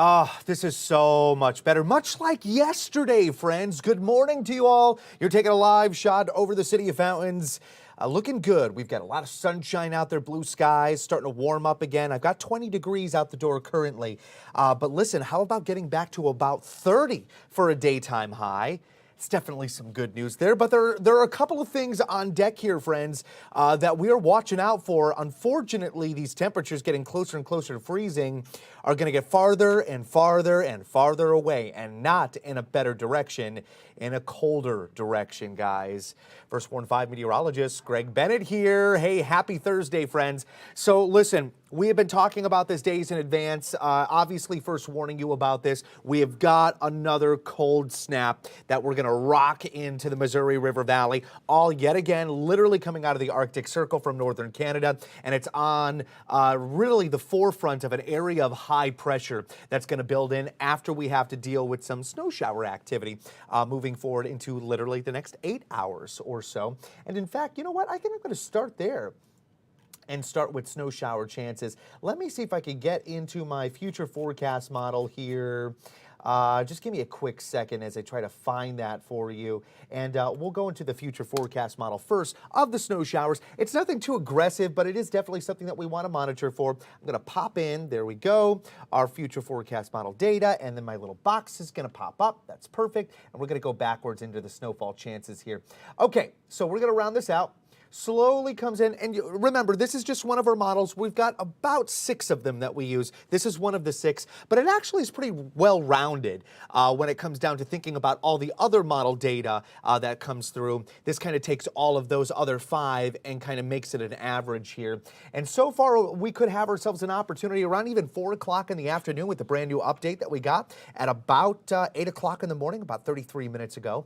Ah, this is so much better. Much like yesterday, friends. Good morning to you all. You're taking a live shot over the city of Fountains. Looking good. We've got a lot of sunshine out there, blue skies, starting to warm up again. I've got 20 degrees out the door currently. But listen, how about getting back to about 30 for a daytime high? It's definitely some good news there, but there are a couple of things on deck here, friends, that we are watching out for. Unfortunately, these temperatures getting closer and closer to freezing are going to get farther and farther and farther away, and not in a better direction, in a colder direction, guys. First Warn 5 meteorologist Greg Bennett here. Hey, happy Thursday, friends. So listen, we have been talking about this days in advance. Obviously, first warning you about this. We have got another cold snap that we're going to rock into the Missouri River Valley, all yet again, literally coming out of the Arctic Circle from northern Canada. And it's on really the forefront of an area of high pressure that's going to build in after we have to deal with some snow shower activity moving forward into literally the next 8 hours or so. And in fact, you know what? I think I'm going to start there and start with snow shower chances. Let me see if I can get into my future forecast model here. Just give me a quick second as I try to find that for you. And we'll go into the future forecast model first of the snow showers. It's nothing too aggressive, but it is definitely something that we want to monitor for. I'm going to pop in, there we go, our future forecast model data, and then my little box is going to pop up. That's perfect. And we're going to go backwards into the snowfall chances here. Okay, so we're going to round this out. Slowly comes in, and remember, this is just one of our models. We've got about 6 of them that we use. This is one of the 6, but it actually is pretty well-rounded when it comes down to thinking about all the other model data that comes through. This kind of takes all of those other 5 and kind of makes it an average here. And so far, we could have ourselves an opportunity around even 4 o'clock in the afternoon with the brand new update that we got at about 8 o'clock in the morning, about 33 minutes ago.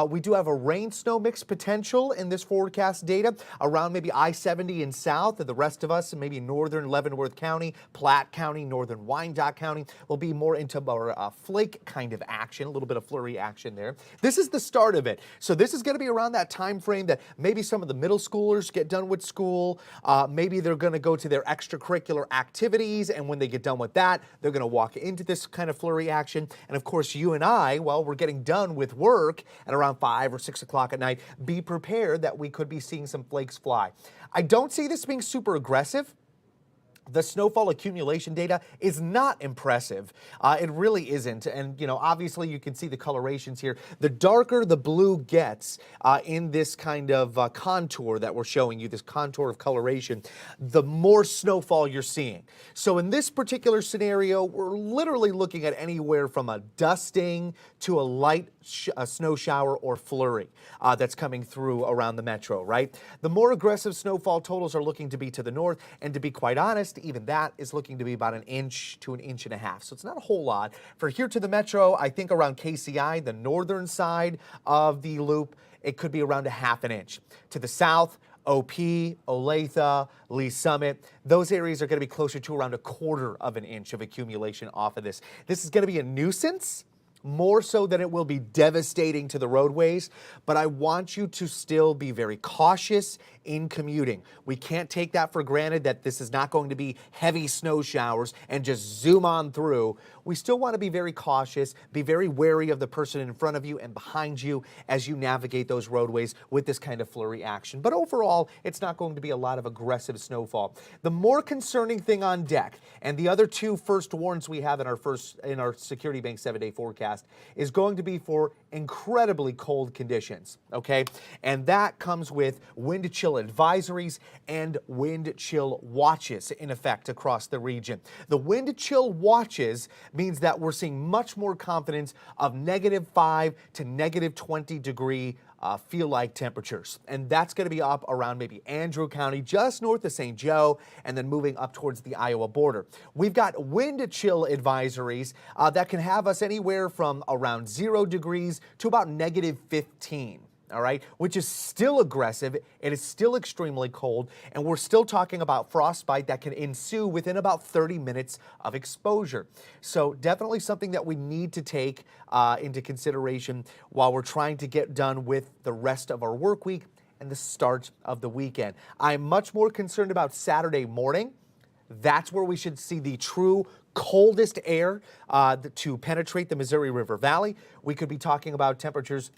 We do have a rain-snow mix potential in this forecast data around maybe I-70 and south, and the rest of us, maybe northern Leavenworth County, Platte County, northern Wyandotte County, will be more into more flake kind of action, a little bit of flurry action there. This is the start of it. So this is going to be around that time frame that maybe some of the middle schoolers get done with school. Maybe they're going to go to their extracurricular activities, and when they get done with that, they're going to walk into this kind of flurry action. And of course, you and I, well, we're getting done with work at around 5 or 6 o'clock at night. Be prepared that we could be seeing some flakes fly. I don't see this being super aggressive. The snowfall accumulation data is not impressive. It really isn't. And, you know, obviously you can see the colorations here. The darker the blue gets in this kind of contour that we're showing you, this contour of coloration, the more snowfall you're seeing. So in this particular scenario, we're literally looking at anywhere from a dusting to a light snow shower or flurry that's coming through around the metro, right? The more aggressive snowfall totals are looking to be to the north, and to be quite honest, even that is looking to be about 1 inch to 1.5 inches. So it's not a whole lot. For here to the metro, I think around KCI, the northern side of the loop, it could be around 1/2 inch. To the south, OP, Olathe, Lee Summit, those areas are going to be closer to around 1/4 inch of accumulation off of this. This is going to be a nuisance, more so than it will be devastating to the roadways, but I want you to still be very cautious in commuting. We can't take that for granted that this is not going to be heavy snow showers and just zoom on through. We still want to be very cautious, be very wary of the person in front of you and behind you as you navigate those roadways with this kind of flurry action. But overall, it's not going to be a lot of aggressive snowfall. The more concerning thing on deck, and the other 2 first warns we have in our Security Bank 7-day forecast, is going to be for incredibly cold conditions, okay? And that comes with wind chill advisories and wind chill watches in effect across the region. The wind chill watches means that we're seeing much more confidence of -5 to -20 degree feel-like temperatures. And that's going to be up around maybe Andrew County, just north of St. Joe, and then moving up towards the Iowa border. We've got wind chill advisories that can have us anywhere from around 0 degrees to about -15. All right, which is still aggressive. It is still extremely cold, and we're still talking about frostbite that can ensue within about 30 minutes of exposure. So definitely something that we need to take into consideration while we're trying to get done with the rest of our work week and the start of the weekend. I'm much more concerned about Saturday morning That's where we should see the true coldest air to penetrate the Missouri River Valley. We could be talking about temperatures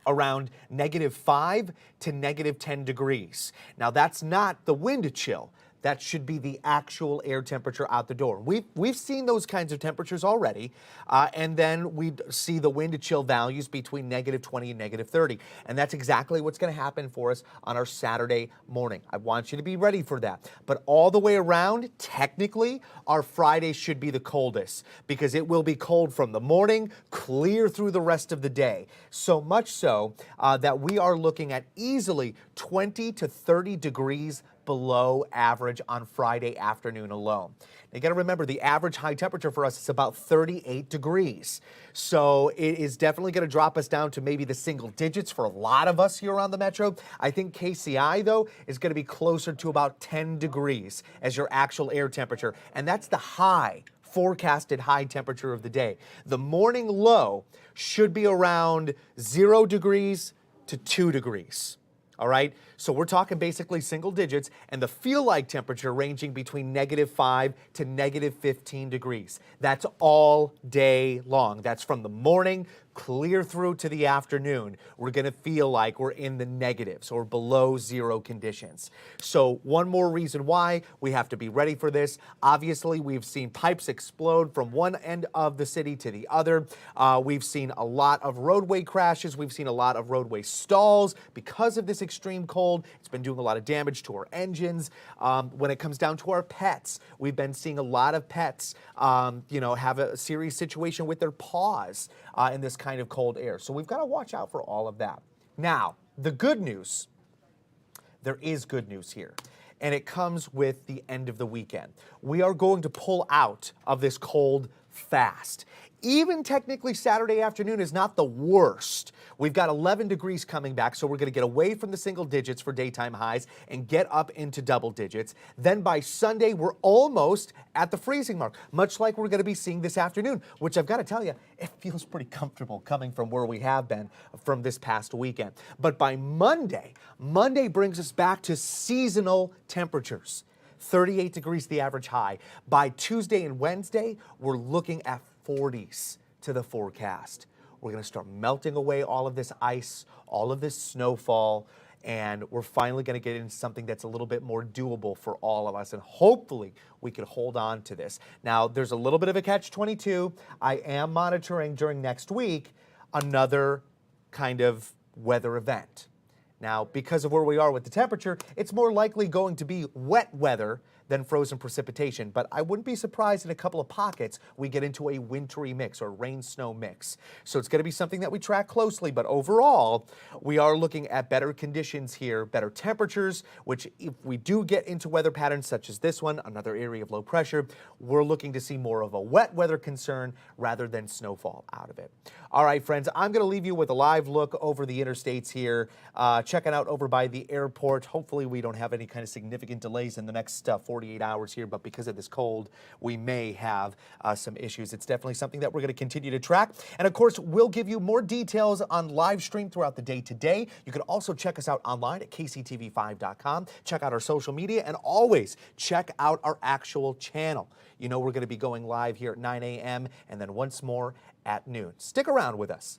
around -5 to -10 degrees. Now, that's not the wind chill. That should be the actual air temperature out the door. We've seen those kinds of temperatures already, and then we see the wind chill values between -20 and -30, and that's exactly what's going to happen for us on our Saturday morning. I want you to be ready for that. But all the way around, technically, our Friday should be the coldest because it will be cold from the morning clear through the rest of the day. So much so that we are looking at easily 20 to 30 degrees below average on Friday afternoon alone. Now, you got to remember the average high temperature for us is about 38 degrees. So it is definitely going to drop us down to maybe the single digits for a lot of us here on the Metro. I think KCI, though, is going to be closer to about 10 degrees as your actual air temperature. And that's the high, forecasted high temperature of the day. The morning low should be around 0 degrees to 2 degrees. All right, so we're talking basically single digits, and the feel-like temperature ranging between -5 to -15 degrees. That's all day long. That's from the morning clear through to the afternoon. We're going to feel like we're in the negatives or below zero conditions. So one more reason why we have to be ready for this. Obviously, we've seen pipes explode from one end of the city to the other. We've seen a lot of roadway crashes. We've seen a lot of roadway stalls because of this extreme cold. It's been doing a lot of damage to our engines. When it comes down to our pets, we've been seeing a lot of pets, have a serious situation with their paws in this kind of cold air. So we've got to watch out for all of that. Now, the good news, there is good news here, and it comes with the end of the weekend. We are going to pull out of this cold fast. Even technically Saturday afternoon is not the worst. We've got 11 degrees coming back, so we're going to get away from the single digits for daytime highs and get up into double digits. Then by Sunday, we're almost at the freezing mark, much like we're going to be seeing this afternoon, which I've got to tell you, it feels pretty comfortable coming from where we have been from this past weekend. But by Monday brings us back to seasonal temperatures. 38 degrees the average high. By Tuesday and Wednesday, we're looking at 40s to the forecast. We're going to start melting away all of this ice, all of this snowfall, and we're finally going to get into something that's a little bit more doable for all of us, and hopefully we can hold on to this. Now, there's a little bit of a catch-22. I am monitoring during next week another kind of weather event. Now, because of where we are with the temperature, it's more likely going to be wet weather than frozen precipitation, but I wouldn't be surprised in a couple of pockets we get into a wintry mix or rain-snow mix. So it's going to be something that we track closely, but overall, we are looking at better conditions here, better temperatures, which if we do get into weather patterns such as this one, another area of low pressure, we're looking to see more of a wet weather concern rather than snowfall out of it. All right, friends, I'm going to leave you with a live look over the interstates here, checking out over by the airport. Hopefully we don't have any kind of significant delays in the next 48 hours here, but because of this cold, we may have some issues. It's definitely something that we're going to continue to track. And of course, we'll give you more details on live stream throughout the day today. You can also check us out online at kctv5.com. Check out our social media and always check out our actual channel. You know we're going to be going live here at 9 a.m. and then once more at noon. Stick around with us.